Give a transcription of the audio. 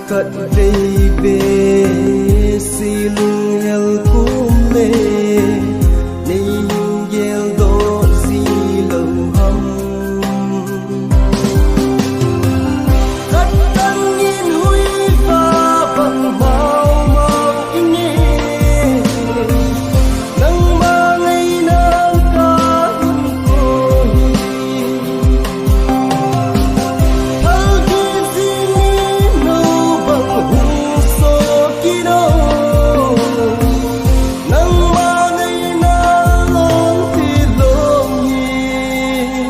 cận đi về xin hel cũng lê ni yel do si lâu hâm cắt tăng nhìn huy và bằng mau mau in nhẹ nắng ma ngày nắng ca in cô thơ khi xin nâu bằng hùng số kino nắng ma ngày nắng long thì long nhẹ